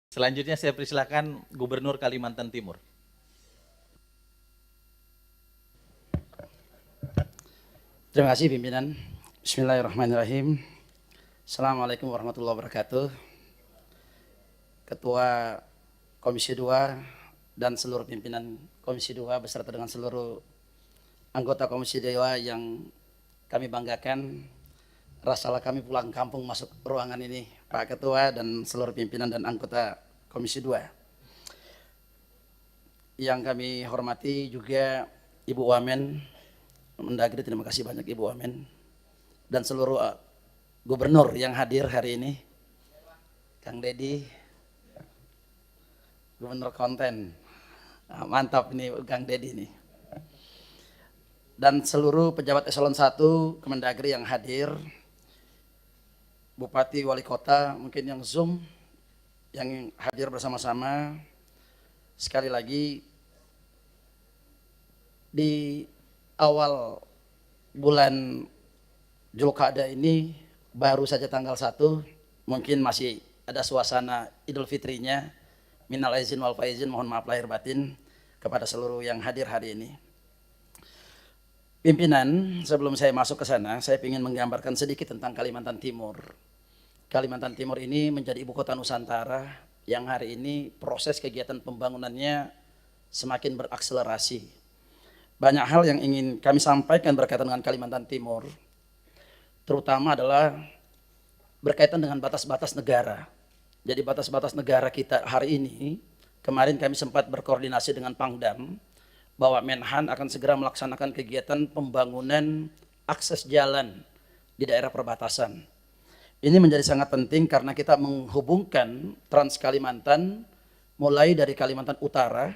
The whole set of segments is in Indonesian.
Selanjutnya saya persilakan Gubernur Kalimantan Timur. Terima kasih pimpinan. Bismillahirrahmanirrahim. Assalamualaikum warahmatullahi wabarakatuh. Ketua Komisi 2 dan seluruh pimpinan Komisi 2 beserta dengan seluruh anggota Komisi 2 yang kami banggakan. Rasalah kami pulang kampung masuk ruangan ini, Pak Ketua dan seluruh pimpinan dan anggota Komisi 2. Yang kami hormati juga Ibu Wamen Mendagri, terima kasih banyak Ibu Wamen, dan seluruh gubernur yang hadir hari ini, Kang Dedi, Gubernur Konten, mantap ini Kang Dedi nih, dan seluruh pejabat eselon 1 Kemendagri yang hadir, Bupati, Wali Kota, mungkin yang Zoom, yang hadir bersama-sama. Sekali lagi, di awal bulan Zulqa'dah ini baru saja tanggal 1, mungkin masih ada suasana Idul Fitrinya. Minal aizin wal faizin, mohon maaf lahir batin kepada seluruh yang hadir hari ini. Pimpinan, sebelum saya masuk ke sana, saya ingin menggambarkan sedikit tentang Kalimantan Timur. Kalimantan Timur ini menjadi ibu kota Nusantara yang hari ini proses kegiatan pembangunannya semakin berakselerasi. Banyak hal yang ingin kami sampaikan berkaitan dengan Kalimantan Timur, terutama adalah berkaitan dengan batas-batas negara. Jadi batas-batas negara kita hari ini, kemarin kami sempat berkoordinasi dengan Pangdam bahwa Menhan akan segera melaksanakan kegiatan pembangunan akses jalan di daerah perbatasan. Ini menjadi sangat penting karena kita menghubungkan Trans Kalimantan mulai dari Kalimantan Utara,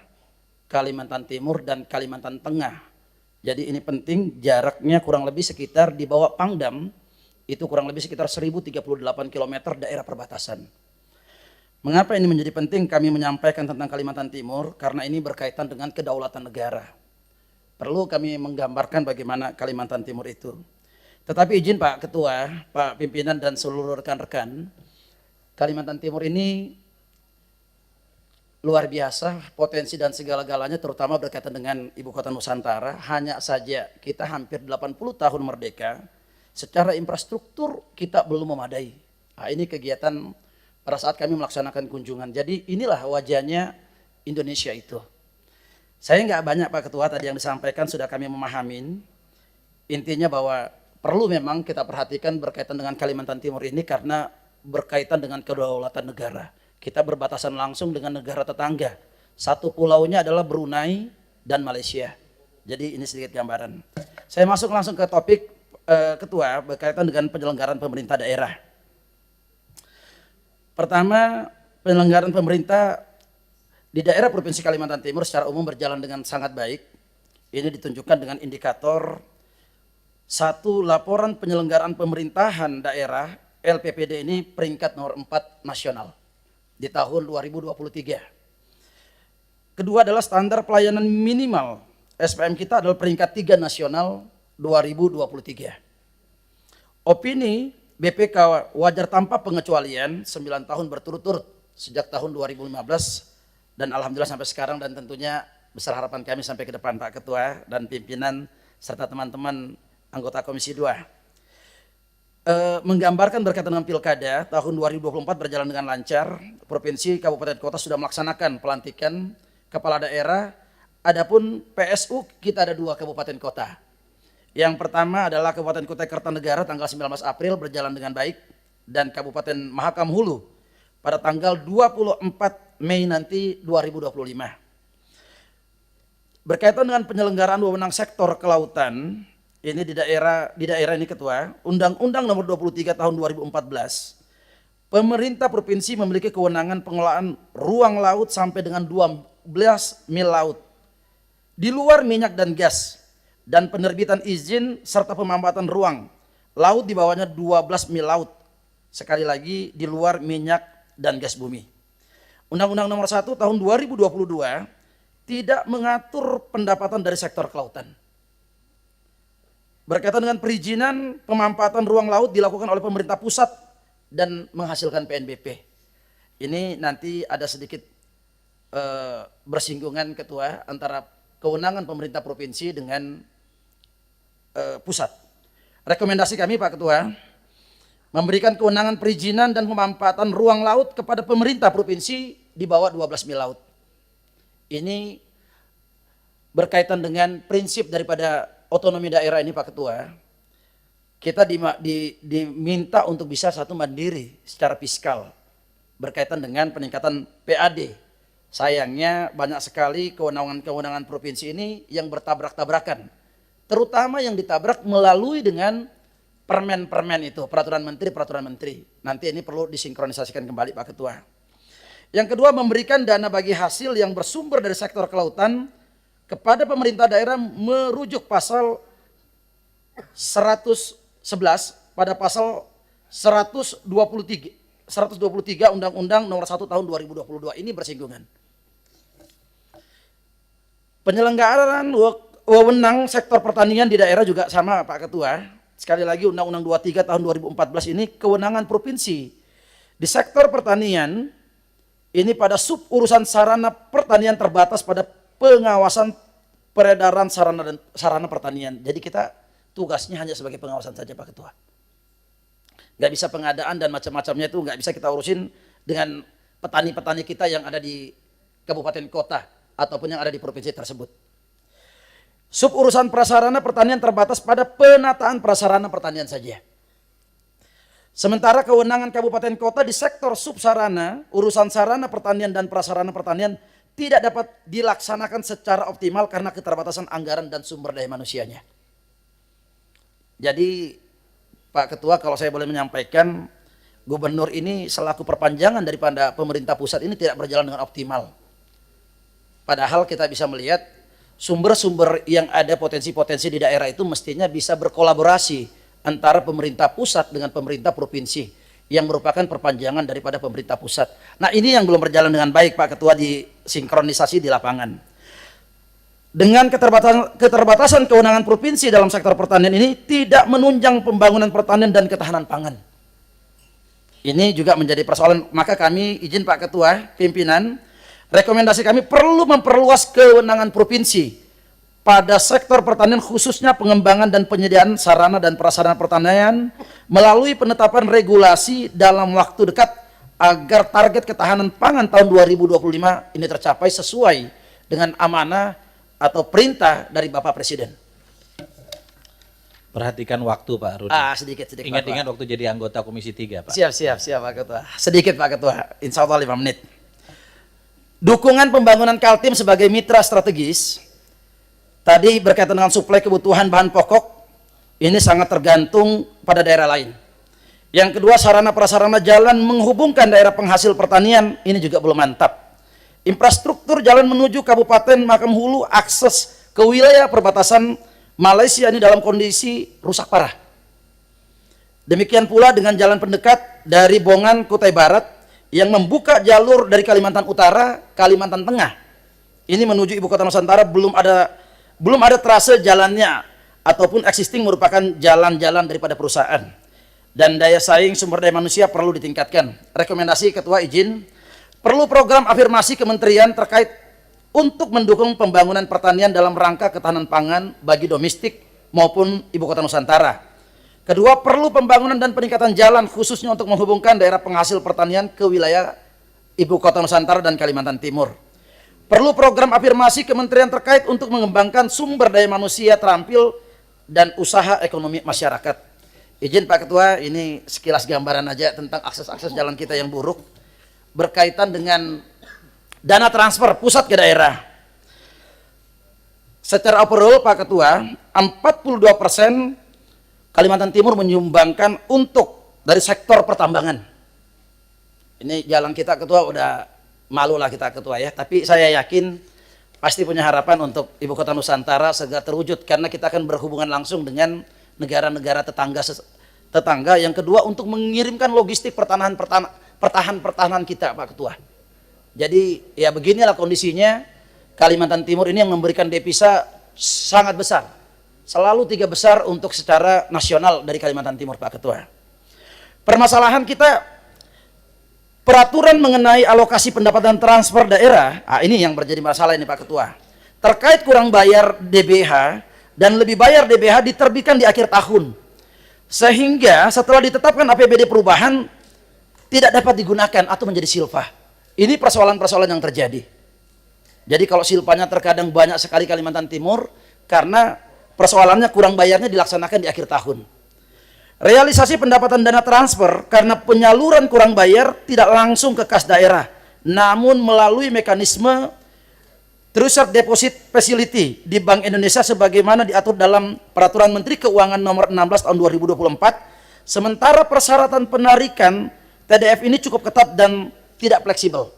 Kalimantan Timur, dan Kalimantan Tengah. Jadi ini penting, jaraknya kurang lebih sekitar di bawah Pangdam, itu kurang lebih sekitar 1038 km daerah perbatasan. Mengapa ini menjadi penting kami menyampaikan tentang Kalimantan Timur? Karena ini berkaitan dengan kedaulatan negara. Perlu kami menggambarkan bagaimana Kalimantan Timur itu. Tetapi izin Pak Ketua, Pak Pimpinan dan seluruh rekan-rekan, Kalimantan Timur ini luar biasa potensi dan segala-galanya, terutama berkaitan dengan Ibu Kota Nusantara. Hanya saja kita hampir 80 tahun merdeka, secara infrastruktur kita belum memadai. Nah, ini kegiatan pada saat kami melaksanakan kunjungan. Jadi inilah wajahnya Indonesia itu. Saya nggak banyak Pak Ketua, tadi yang disampaikan sudah kami memahamin. Intinya bahwa perlu memang kita perhatikan berkaitan dengan Kalimantan Timur ini karena berkaitan dengan kedaulatan negara. Kita berbatasan langsung dengan negara tetangga. Satu pulaunya adalah Brunei dan Malaysia. Jadi ini sedikit gambaran. Saya masuk langsung ke topik Ketua berkaitan dengan penyelenggaraan pemerintah daerah. Pertama, penyelenggaraan pemerintah di daerah Provinsi Kalimantan Timur secara umum berjalan dengan sangat baik. Ini ditunjukkan dengan indikator satu, laporan penyelenggaraan pemerintahan daerah LPPD ini peringkat nomor 4 nasional di tahun 2023. Kedua adalah standar pelayanan minimal SPM kita adalah peringkat 3 nasional 2023. Opini BPK wajar tanpa pengecualian 9 tahun berturut-turut sejak tahun 2015 dan alhamdulillah sampai sekarang, dan tentunya besar harapan kami sampai ke depan Pak Ketua dan pimpinan serta teman-teman anggota Komisi 2. Menggambarkan berkaitan dengan pilkada tahun 2024 berjalan dengan lancar. Provinsi, kabupaten, kota sudah melaksanakan pelantikan kepala daerah. Adapun PSU kita ada 2 kabupaten kota. Yang pertama adalah Kabupaten Kutai Kartanegara tanggal 19 April berjalan dengan baik, dan Kabupaten Mahakam Hulu pada tanggal 24 Mei nanti 2025. Berkaitan dengan penyelenggaraan wewenang sektor kelautan, ini di daerah ini Ketua, Undang-Undang Nomor 23 Tahun 2014, pemerintah provinsi memiliki kewenangan pengelolaan ruang laut sampai dengan 12 mil laut di luar minyak dan gas, dan penerbitan izin serta pemampatan ruang laut di bawahnya 12 mil laut. Sekali lagi, di luar minyak dan gas bumi. Undang-Undang Nomor 1 Tahun 2022 tidak mengatur pendapatan dari sektor kelautan. Berkaitan dengan perizinan pemampatan ruang laut dilakukan oleh pemerintah pusat dan menghasilkan PNBP. Ini nanti ada sedikit bersinggungan Ketua antara kewenangan pemerintah provinsi dengan pusat. Rekomendasi kami Pak Ketua, memberikan kewenangan perizinan dan pemanfaatan ruang laut kepada pemerintah provinsi di bawah 12 mil laut. Ini berkaitan dengan prinsip daripada otonomi daerah ini Pak Ketua. Kita diminta untuk bisa satu mandiri secara fiskal berkaitan dengan peningkatan PAD. Sayangnya banyak sekali kewenangan-kewenangan provinsi ini yang bertabrak-tabrakan. Terutama yang ditabrak melalui dengan permen-permen itu, peraturan menteri. Nanti ini perlu disinkronisasikan kembali Pak Ketua. Yang kedua, memberikan dana bagi hasil yang bersumber dari sektor kelautan kepada pemerintah daerah merujuk pasal 111 pada pasal 123 Undang-Undang Nomor 1 Tahun 2022. Ini bersinggungan. Penyelenggaraan wewenang sektor pertanian di daerah juga sama Pak Ketua. Sekali lagi Undang-Undang 23 tahun 2014 ini kewenangan provinsi. Di sektor pertanian ini pada sub urusan sarana pertanian terbatas pada pengawasan peredaran sarana pertanian. Jadi kita tugasnya hanya sebagai pengawasan saja Pak Ketua. Nggak bisa pengadaan dan macam-macamnya itu nggak bisa kita urusin dengan petani-petani kita yang ada di kabupaten kota ataupun yang ada di provinsi tersebut. Sub urusan prasarana pertanian terbatas pada penataan prasarana pertanian saja. Sementara kewenangan kabupaten kota di sektor subsarana, urusan sarana pertanian dan prasarana pertanian tidak dapat dilaksanakan secara optimal karena keterbatasan anggaran dan sumber daya manusianya. Jadi Pak Ketua, kalau saya boleh menyampaikan, gubernur ini selaku perpanjangan daripada pemerintah pusat ini tidak berjalan dengan optimal. Padahal kita bisa melihat sumber-sumber yang ada potensi-potensi di daerah itu mestinya bisa berkolaborasi antara pemerintah pusat dengan pemerintah provinsi yang merupakan perpanjangan daripada pemerintah pusat. Nah ini yang belum berjalan dengan baik Pak Ketua, di sinkronisasi di lapangan. Dengan keterbatasan kewenangan provinsi dalam sektor pertanian ini tidak menunjang pembangunan pertanian dan ketahanan pangan. Ini juga menjadi persoalan, maka kami izin Pak Ketua, pimpinan, rekomendasi kami perlu memperluas kewenangan provinsi pada sektor pertanian khususnya pengembangan dan penyediaan sarana dan prasarana pertanian melalui penetapan regulasi dalam waktu dekat agar target ketahanan pangan tahun 2025 ini tercapai sesuai dengan amanah atau perintah dari Bapak Presiden. Perhatikan waktu Pak Rudi. Sedikit. Ingat-ingat waktu jadi anggota Komisi 3 Pak. Siap Pak Ketua. Sedikit Pak Ketua, insya Allah 5 menit. Dukungan pembangunan Kaltim sebagai mitra strategis, tadi berkaitan dengan suplai kebutuhan bahan pokok, ini sangat tergantung pada daerah lain. Yang kedua, sarana prasarana jalan menghubungkan daerah penghasil pertanian, ini juga belum mantap. Infrastruktur jalan menuju Kabupaten Makam Hulu, akses ke wilayah perbatasan Malaysia ini dalam kondisi rusak parah. Demikian pula dengan jalan pendekat dari Bongan Kutai Barat yang membuka jalur dari Kalimantan Utara, Kalimantan Tengah. Ini menuju Ibu Kota Nusantara belum ada trase jalannya ataupun existing merupakan jalan-jalan daripada perusahaan. Dan daya saing sumber daya manusia perlu ditingkatkan. Rekomendasi Ketua izin, perlu program afirmasi kementerian terkait untuk mendukung pembangunan pertanian dalam rangka ketahanan pangan bagi domestik maupun Ibu Kota Nusantara. Kedua, perlu pembangunan dan peningkatan jalan khususnya untuk menghubungkan daerah penghasil pertanian ke wilayah Ibu Kota Nusantara dan Kalimantan Timur. Perlu program afirmasi kementerian terkait untuk mengembangkan sumber daya manusia terampil dan usaha ekonomi masyarakat. Izin Pak Ketua, ini sekilas gambaran aja tentang akses-akses jalan kita yang buruk berkaitan dengan dana transfer pusat ke daerah. Secara overall Pak Ketua, 42% Kalimantan Timur menyumbangkan untuk dari sektor pertambangan. Ini jalan kita Ketua udah malu lah kita Ketua ya, tapi saya yakin pasti punya harapan untuk Ibu Kota Nusantara segera terwujud karena kita akan berhubungan langsung dengan negara-negara tetangga. Yang kedua untuk mengirimkan logistik pertahanan kita Pak Ketua. Jadi ya beginilah kondisinya, Kalimantan Timur ini yang memberikan devisa sangat besar. Selalu 3 besar untuk secara nasional dari Kalimantan Timur Pak Ketua. Permasalahan kita peraturan mengenai alokasi pendapatan transfer daerah, ini yang menjadi masalah ini Pak Ketua. Terkait kurang bayar DBH dan lebih bayar DBH diterbitkan di akhir tahun. Sehingga setelah ditetapkan APBD perubahan tidak dapat digunakan atau menjadi silpa. Ini persoalan-persoalan yang terjadi. Jadi kalau silpanya terkadang banyak sekali Kalimantan Timur karena persoalannya kurang bayarnya dilaksanakan di akhir tahun. Realisasi pendapatan dana transfer karena penyaluran kurang bayar tidak langsung ke kas daerah, namun melalui mekanisme Treasury Deposit Facility di Bank Indonesia sebagaimana diatur dalam Peraturan Menteri Keuangan Nomor 16 Tahun 2024. Sementara persyaratan penarikan TDF ini cukup ketat dan tidak fleksibel.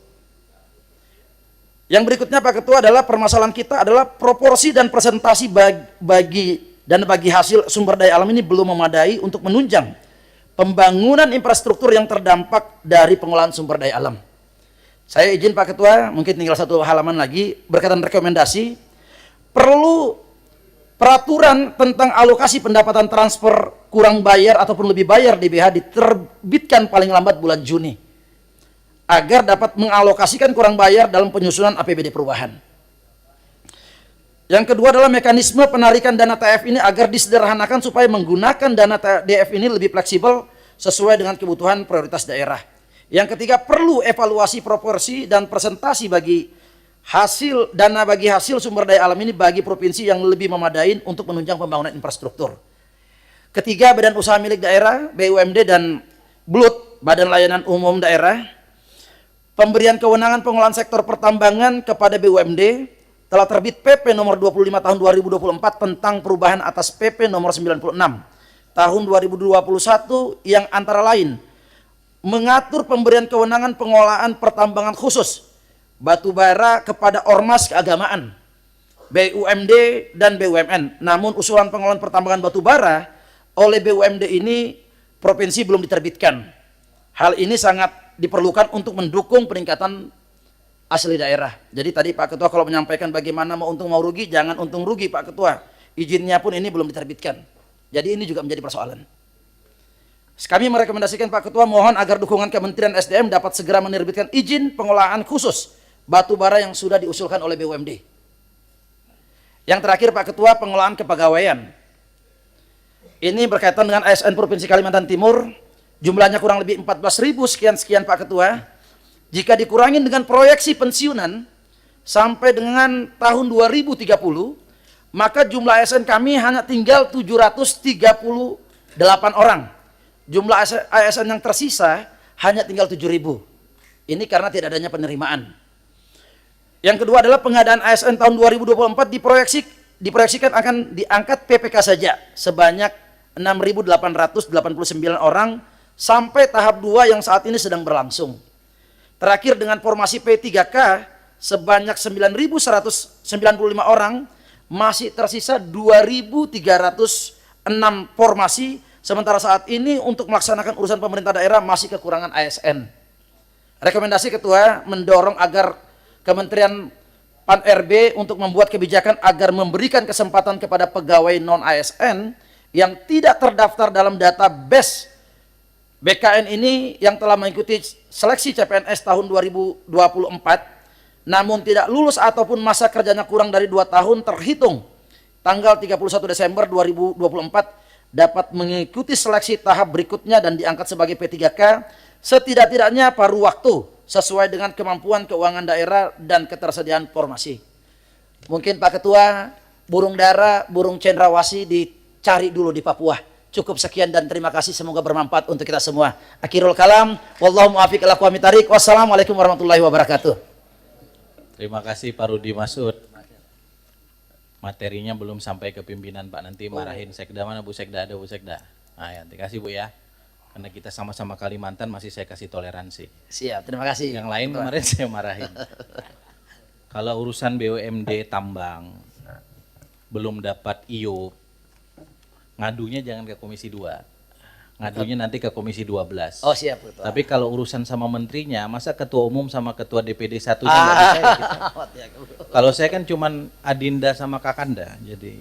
Yang berikutnya Pak Ketua adalah permasalahan kita adalah proporsi dan presentasi bagi hasil sumber daya alam ini belum memadai untuk menunjang pembangunan infrastruktur yang terdampak dari pengolahan sumber daya alam. Saya izin Pak Ketua, mungkin tinggal satu halaman lagi berkaitan rekomendasi. Perlu peraturan tentang alokasi pendapatan transfer kurang bayar ataupun lebih bayar DBH diterbitkan paling lambat bulan Juni agar dapat mengalokasikan kurang bayar dalam penyusunan APBD perubahan. Yang kedua adalah mekanisme penarikan dana TF ini agar disederhanakan supaya menggunakan dana DF ini lebih fleksibel sesuai dengan kebutuhan prioritas daerah. Yang ketiga, perlu evaluasi proporsi dan presentasi bagi hasil sumber daya alam ini bagi provinsi yang lebih memadai untuk menunjang pembangunan infrastruktur. Ketiga, badan usaha milik daerah, BUMD dan BLUT, Badan Layanan Umum Daerah, pemberian kewenangan pengelolaan sektor pertambangan kepada BUMD telah terbit PP nomor 25 tahun 2024 tentang perubahan atas PP nomor 96 tahun 2021 yang antara lain mengatur pemberian kewenangan pengelolaan pertambangan khusus batu bara kepada ormas keagamaan, BUMD dan BUMN. Namun usulan pengelolaan pertambangan batu bara oleh BUMD ini provinsi belum diterbitkan. Hal ini sangat diperlukan untuk mendukung peningkatan asli daerah. Jadi tadi Pak Ketua kalau menyampaikan bagaimana mau untung mau rugi, jangan untung rugi Pak Ketua. Izinnya pun ini belum diterbitkan. Jadi ini juga menjadi persoalan. Kami merekomendasikan Pak Ketua mohon agar dukungan Kementerian SDM dapat segera menerbitkan izin pengolahan khusus batu bara yang sudah diusulkan oleh BUMD. Yang terakhir Pak Ketua, pengolahan kepegawaian. Ini berkaitan dengan ASN Provinsi Kalimantan Timur. Jumlahnya kurang lebih 14.000 sekian Pak Ketua. Jika dikurangin dengan proyeksi pensiunan sampai dengan tahun 2030, maka jumlah ASN kami hanya tinggal 738 orang. Jumlah ASN yang tersisa hanya tinggal 7.000. Ini karena tidak adanya penerimaan. Yang kedua adalah pengadaan ASN tahun 2024 diproyeksikan akan diangkat PPK saja sebanyak 6.889 orang sampai tahap 2 yang saat ini sedang berlangsung. Terakhir dengan formasi P3K sebanyak 9.195 orang, masih tersisa 2.306 formasi, sementara saat ini untuk melaksanakan urusan pemerintah daerah masih kekurangan ASN. Rekomendasi Ketua mendorong agar Kementerian Pan-RB untuk membuat kebijakan agar memberikan kesempatan kepada pegawai non-ASN yang tidak terdaftar dalam database BKN ini yang telah mengikuti seleksi CPNS tahun 2024 namun tidak lulus ataupun masa kerjanya kurang dari 2 tahun terhitung tanggal 31 Desember 2024 dapat mengikuti seleksi tahap berikutnya dan diangkat sebagai P3K setidak-tidaknya paruh waktu sesuai dengan kemampuan keuangan daerah dan ketersediaan formasi. Mungkin Pak Ketua, burung dara, burung cendrawasih dicari dulu di Papua. Cukup sekian dan terima kasih, semoga bermanfaat untuk kita semua. Akhirul kalam, wallahu muwaffiq ila aqwamit thariq. Wassalamualaikum warahmatullahi wabarakatuh. Terima kasih Pak Rudi Masud. Materinya belum sampai ke pimpinan Pak, nanti marahin Sekda. Mana Bu Sekda? Ada Bu Sekda. Nah ya, terima kasih Bu ya. Karena kita sama-sama Kalimantan masih saya kasih toleransi. Siap, terima kasih. Yang lain kemarin saya marahin. Kalau urusan BUMD tambang belum dapat IO, ngadunya jangan ke Komisi 2. Ngadunya nanti ke Komisi 12. Oh siap. Betul. Tapi kalau urusan sama menterinya, masa ketua umum sama ketua DPD 1 nggak bisa ya kita? Kalau saya kan cuman Adinda sama Kakanda, jadi